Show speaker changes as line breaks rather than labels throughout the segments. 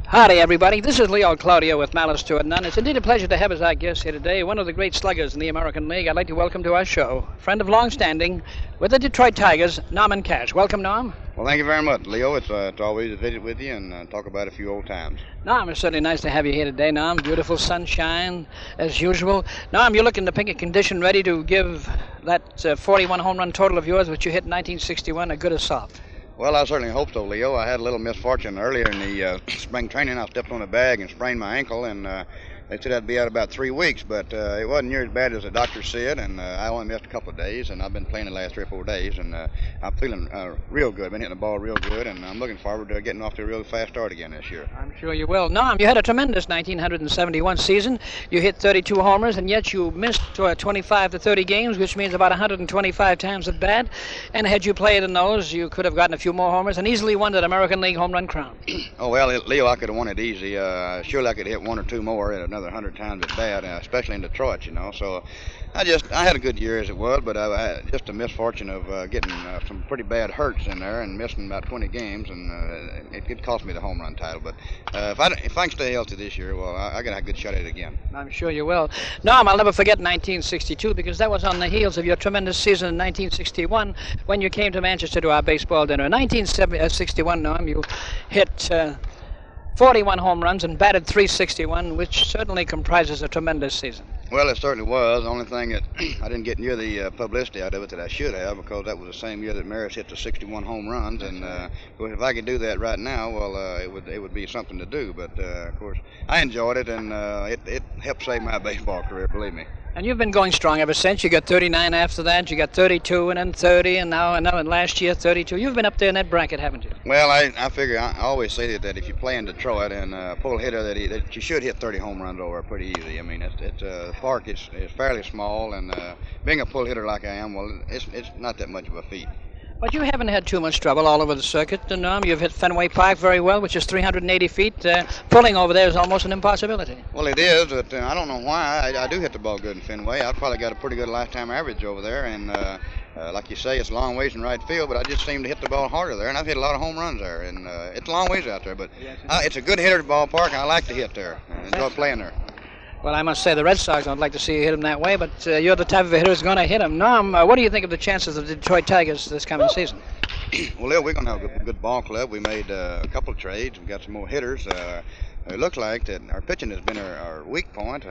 Howdy, everybody. This is Leo Cloutier with Malice to It None. It's indeed a pleasure to have as our guest here today one of the great sluggers in the American League. I'd like to welcome to our show, friend of long standing with the Detroit Tigers, Stormin Cash. Welcome, Norm.
Well, thank you very much, Leo. It's always a visit with you and talk about a few old times.
Norm, it's certainly nice to have you here today, Norm. Beautiful sunshine, as usual. Norm, you're looking to pick a condition ready to give that 41 home run total of yours, which you hit in 1961, a good assault.
Well, I certainly hope so, Leo. I had a little misfortune earlier in the spring training. I stepped on a bag and sprained my ankle, and they said I'd be out about 3 weeks, but it wasn't near as bad as the doctor said, and I only missed a couple of days, and I've been playing the last 3 or 4 days, and I'm feeling real good. I've been hitting the ball real good, and I'm looking forward to getting off to a real fast start again this year.
I'm sure you will. Norm, you had a tremendous 1971 season. You hit 32 homers, and yet you missed 25 to 30 games, which means about 125 times at bat. And had you played in those, you could have gotten a few more homers and easily won that American League home run crown.
Oh, well, Leo, I could have won it easy. Surely I could hit 1 or 2 more at another 100 times at bat, especially in Detroit, you know. So I had a good year as it was, but I had just a misfortune of getting some pretty bad hurts in there and missing about 20 games, and it cost me the home run title. But if I can stay healthy this year, well, I got a good shot at it again. I'm
sure you will. Norm, I'll never forget 1962 because that was on the heels of your tremendous season in 1961 when you came to Manchester to our baseball dinner. In 1961, Norm, you hit 41 home runs and batted .361, which certainly comprises a tremendous season.
Well, it certainly was. The only thing that I didn't get near the publicity out of it that I should have, because that was the same year that Maris hit the 61 home runs, and if I could do that right now, well, it would be something to do. But of course, I enjoyed it, and it helped save my baseball career, believe me.
And you've been going strong ever since. You got 39 after that, you got 32, and then 30, and now last year 32. You've been up there in that bracket, haven't you?
Well, I figure I always say that if you play in Detroit and pull hitter, that you should hit 30 home runs over pretty easy. I mean, the park is fairly small, and being a pull hitter like I am, well, it's not that much of a feat.
But you haven't had too much trouble all over the circuit, Norm. You've hit Fenway Park very well, which is 380 feet. Pulling over there is almost an impossibility.
Well, it is, but I don't know why. I do hit the ball good in Fenway. I've probably got a pretty good lifetime average over there, and like you say, it's a long ways in right field, but I just seem to hit the ball harder there, and I've hit a lot of home runs there, and it's a long ways out there, but it's a good hitter's ballpark, and I like to hit there. I enjoy playing there.
Well, I must say the Red Sox don't like to see you hit them that way, but you're the type of a hitter who's going to hit them. Norm, what do you think of the chances of the Detroit Tigers this coming season?
Well, we're going to have a good ball club. We made a couple of trades. We got some more hitters. It looks like that our pitching has been our weak point.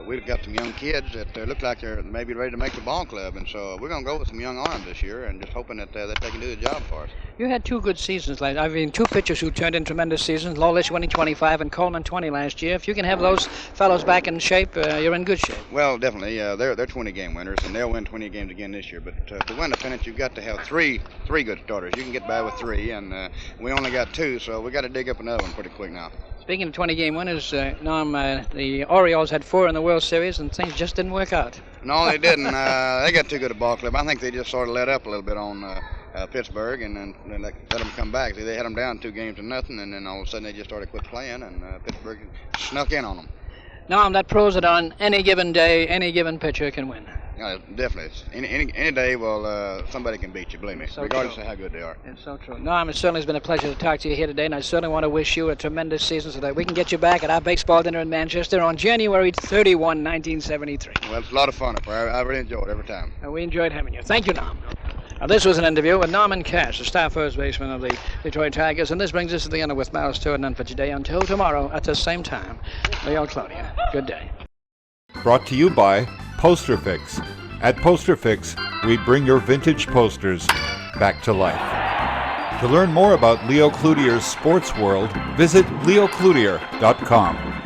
We've got some young kids that look like they're maybe ready to make the ball club, and so we're going to go with some young arms this year and just hoping that they can do the job for us.
You had 2 good seasons. Two pitchers who turned in tremendous seasons, Lawless winning 25 and Coleman 20 last year. If you can have those fellows back in shape, you're in good shape.
Well, definitely. They're 20-game winners, and they'll win 20 games again this year. But to win the pennant, you've got to have three good starters. You can get by with 3, and we only got 2, so we got to dig up another one pretty quick now.
Speaking of 20-game winners, Norm, the Orioles had 4 in the World Series, and things just didn't work out.
No, they didn't. They got too good a ball club. I think they just sort of let up a little bit on Pittsburgh, and then let them come back. They had them down 2-0, and then all of a sudden they just started quit playing, and Pittsburgh snuck in on them.
Norm, that proves that on any given day, any given pitcher can win.
Definitely. Any day, well, somebody can beat you, believe me, regardless of how good they are.
It's so true. Norm, it certainly has been a pleasure to talk to you here today, and I certainly want to wish you a tremendous season so that we can get you back at our baseball dinner in Manchester on January 31, 1973.
Well, it's a lot of fun up there. I really enjoy it every time.
And we enjoyed having you. Thank you, Norm. Now, this was an interview with Stormin Cash, the star first baseman of the Detroit Tigers, and this brings us to the end of With Malice to It None for today. Until tomorrow at the same time, Leo Cloutier. Good day.
Brought to you by Poster Fix. At Poster Fix, we bring your vintage posters back to life. To learn more about Leo Cloutier's sports world, visit leocloutier.com.